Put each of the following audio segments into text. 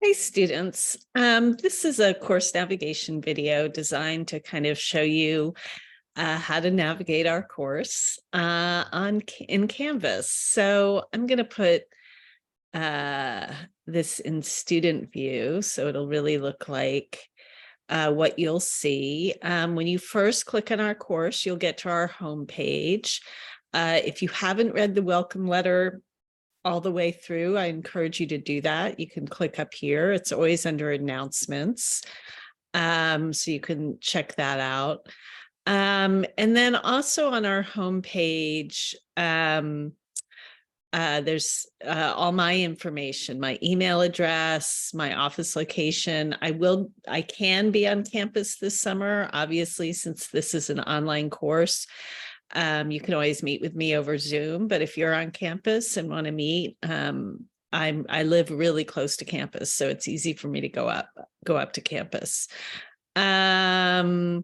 Hey students, this is a course navigation video designed to kind of show you how to navigate our course in Canvas. So I'm going to put this in student view, so it'll really look like what you'll see. When you first click on our course, you'll get to our home page. If you haven't read the welcome letter all the way through, I encourage you to do that. You can click up here. It's always under announcements. So you can check that out. And then also on our homepage, there's all my information, my email address, my office location. I can be on campus this summer, obviously, since this is an online course. You can always meet with me over Zoom, but if you're on campus and want to meet, I live really close to campus, so it's easy for me to go up to campus. My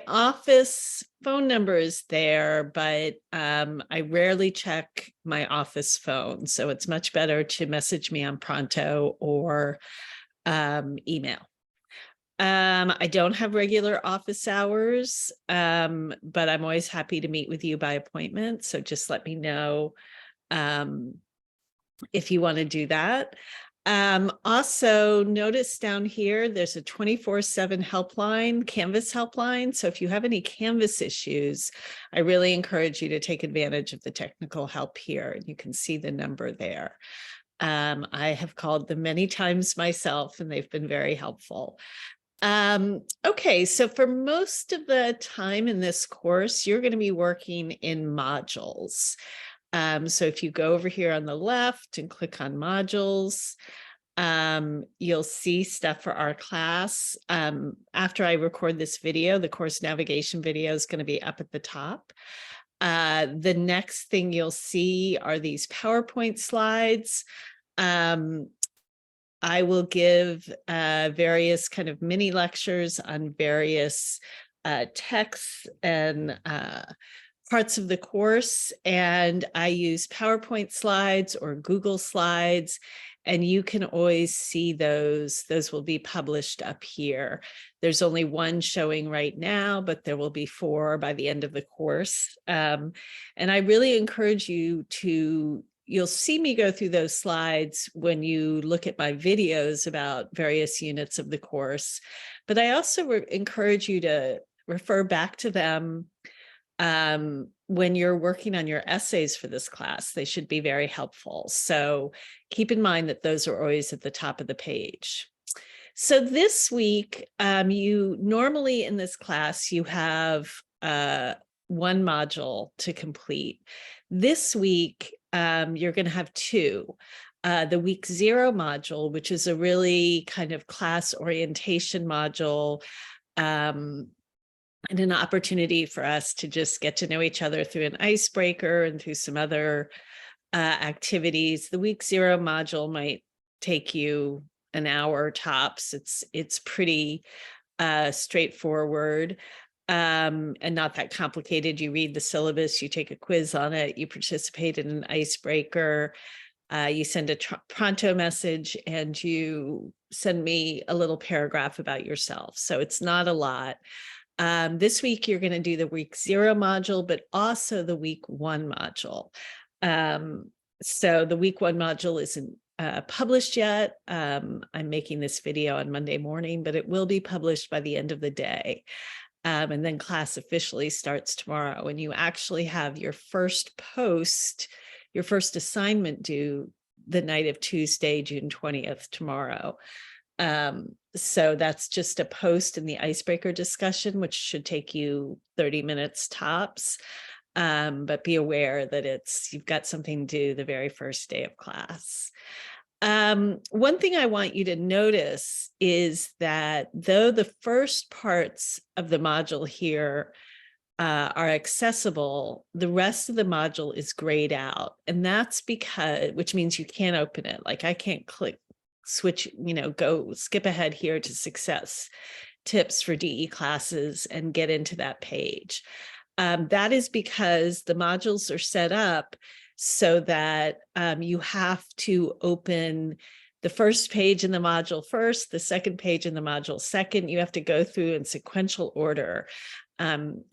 office phone number is there, but I rarely check my office phone, so it's much better to message me on Pronto or email. I don't have regular office hours, but I'm always happy to meet with you by appointment. So just let me know if you want to do that. Also, notice down here, there's a 24/7 helpline, Canvas helpline. So if you have any Canvas issues, I really encourage you to take advantage of the technical help here. And you can see the number there. I have called them many times myself, and they've been very helpful. Okay, so for most of the time in this course, you're going to be working in modules. So if you go over here on the left and click on modules, you'll see stuff for our class. After I record this video, the course navigation video is going to be up at the top. The next thing you'll see are these PowerPoint slides. I will give various kind of mini lectures on various texts and parts of the course, and I use PowerPoint slides or Google Slides, and you can always see those. Those will be published up here. There's only one showing right now, but there will be 4 by the end of the course. And I really encourage you to you'll see me go through those slides when you look at my videos about various units of the course. But I also encourage you to refer back to them when you're working on your essays for this class. They should be very helpful. So keep in mind that those are always at the top of the page. So this week, you normally in this class, you have one module to complete. This week, you're going to have 2. The week 0 module, which is a really kind of class orientation module, and an opportunity for us to just get to know each other through an icebreaker and through some other activities. The week 0 module might take you an hour tops. It's pretty straightforward. And not that complicated. You read the syllabus, you take a quiz on it, you participate in an icebreaker, you send a Pronto message, and you send me a little paragraph about yourself. So it's not a lot. This week, you're going to do the week 0 module, but also the week 1 module. So the week 1 module isn't published yet. I'm making this video on Monday morning, but it will be published by the end of the day. And then class officially starts tomorrow, and you actually have your first assignment due the night of Tuesday, June 20th, tomorrow. So that's just a post in the icebreaker discussion, which should take you 30 minutes tops. But be aware that you've got something due the very first day of class. One thing I want you to notice is that though the first parts of the module here are accessible, the rest of the module is grayed out. And that's which means you can't open it. Like I can't go skip ahead here to success tips for DE classes and get into that page. That is because the modules are set up so that you have to open the first page in the module first, the second page in the module second. You have to go through in sequential order,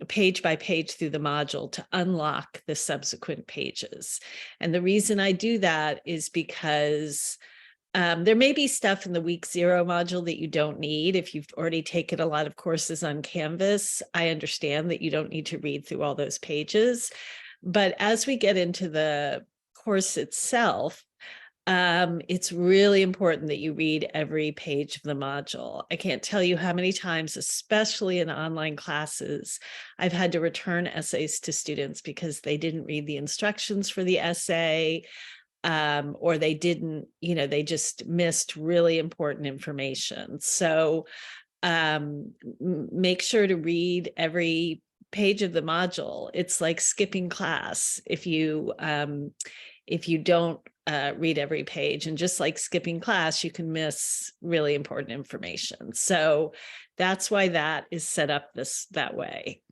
page by page through the module to unlock the subsequent pages. And the reason I do that is because there may be stuff in the week 0 module that you don't need. If you've already taken a lot of courses on Canvas, I understand that you don't need to read through all those pages. But as we get into the course itself, it's really important that you read every page of the module. I can't tell you how many times, especially in online classes, I've had to return essays to students because they didn't read the instructions for the essay, or they didn't, they just missed really important information. So make sure to read every page of the module. It's like skipping class if you don't read every page, and just like skipping class, you can miss really important information. So that's why that is set up that way.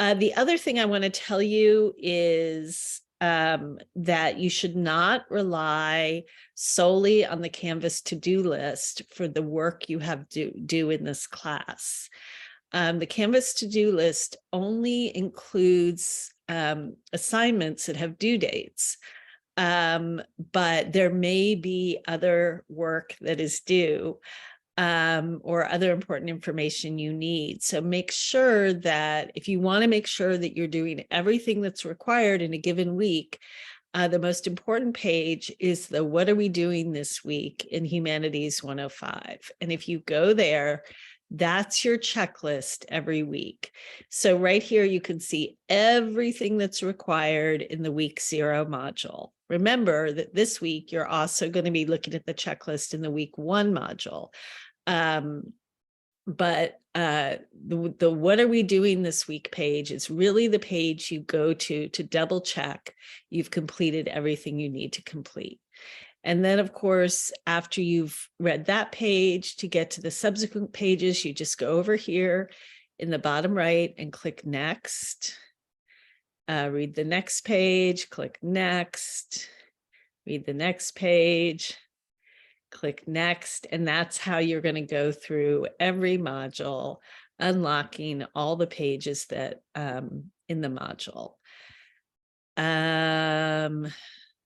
The other thing I want to tell you is that you should not rely solely on the Canvas to-do list for the work you have to do in this class. The Canvas to-do list only includes assignments that have due dates, but there may be other work that is due, or other important information you need. So make sure that if you want to make sure that you're doing everything that's required in a given week, the most important page is the "What are we doing this week" in Humanities 105. And if you go there, that's your checklist every week. So right here, you can see everything that's required in the week 0 module. Remember that this week, you're also going to be looking at the checklist in the week 1 module. But the "What are we doing this week" page is really the page you go to double check you've completed everything you need to complete. And then, of course, after you've read that page, to get to the subsequent pages, you just go over here in the bottom right and click Next. Read the next page, click Next. Read the next page, click Next. And that's how you're going to go through every module, unlocking all the pages that in the module.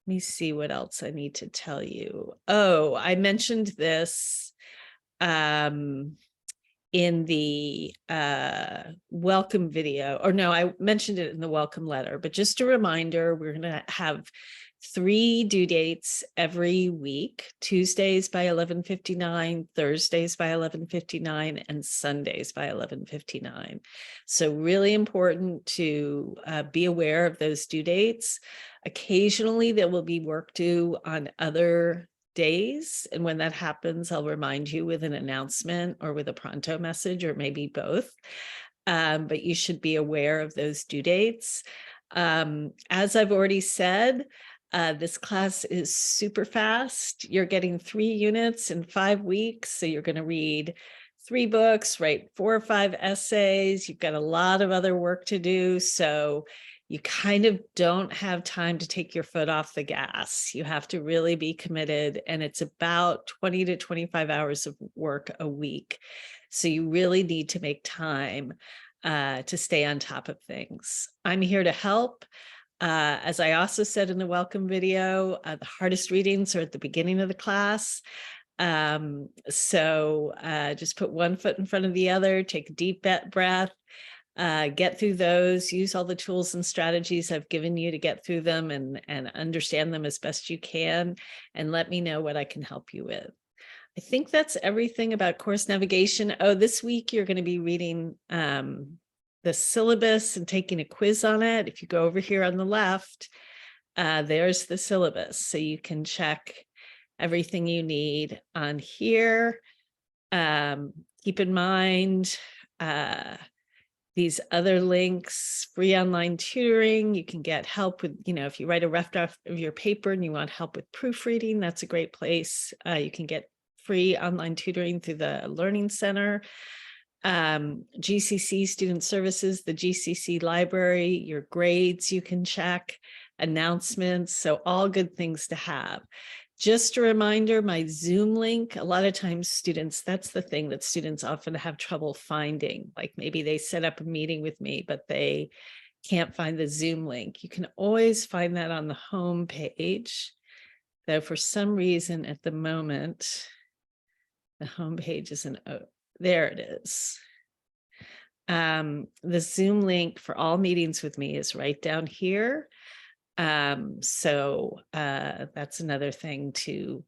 Let me see what else I need to tell you. Oh, I mentioned this in the welcome video, or no, I mentioned it in the welcome letter, but just a reminder, we're going to have 3 due dates every week: Tuesdays by 11:59, Thursdays by 11:59, and Sundays by 11:59. So really important to be aware of those due dates. Occasionally, there will be work due on other days, and when that happens, I'll remind you with an announcement or with a pronto message, or maybe both. But you should be aware of those due dates. As I've already said, this class is super fast. You're getting 3 units in 5 weeks. So you're going to read 3 books, write 4 or 5 essays. You've got a lot of other work to do. So you kind of don't have time to take your foot off the gas. You have to really be committed. And it's about 20 to 25 hours of work a week. So you really need to make time to stay on top of things. I'm here to help. As I also said in the welcome video, the hardest readings are at the beginning of the class. So just put one foot in front of the other, take a deep breath, get through those, use all the tools and strategies I've given you to get through them and understand them as best you can, and let me know what I can help you with. I think that's everything about course navigation. Oh, this week you're going to be reading the syllabus and taking a quiz on it. If you go over here on the left, there's the syllabus. So you can check everything you need on here. Keep in mind these other links: free online tutoring. You can get help with, if you write a rough draft of your paper and you want help with proofreading, that's a great place. You can get free online tutoring through the Learning Center. GCC Student Services, the GCC Library, your grades you can check, announcements, so all good things to have. Just a reminder, my Zoom link, a lot of times students, that's the thing that students often have trouble finding. Like maybe they set up a meeting with me, but they can't find the Zoom link. You can always find that on the home page. Though for some reason at the moment, the home page isn't, there it is. The Zoom link for all meetings with me is right down here. So that's another thing to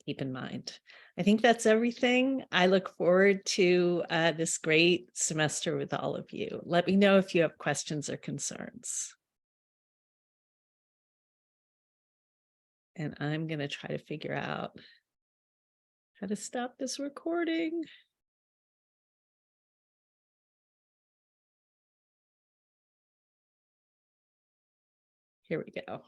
keep in mind. I think that's everything. I look forward to this great semester with all of you. Let me know if you have questions or concerns. And I'm going to try to figure out how to stop this recording. Here we go.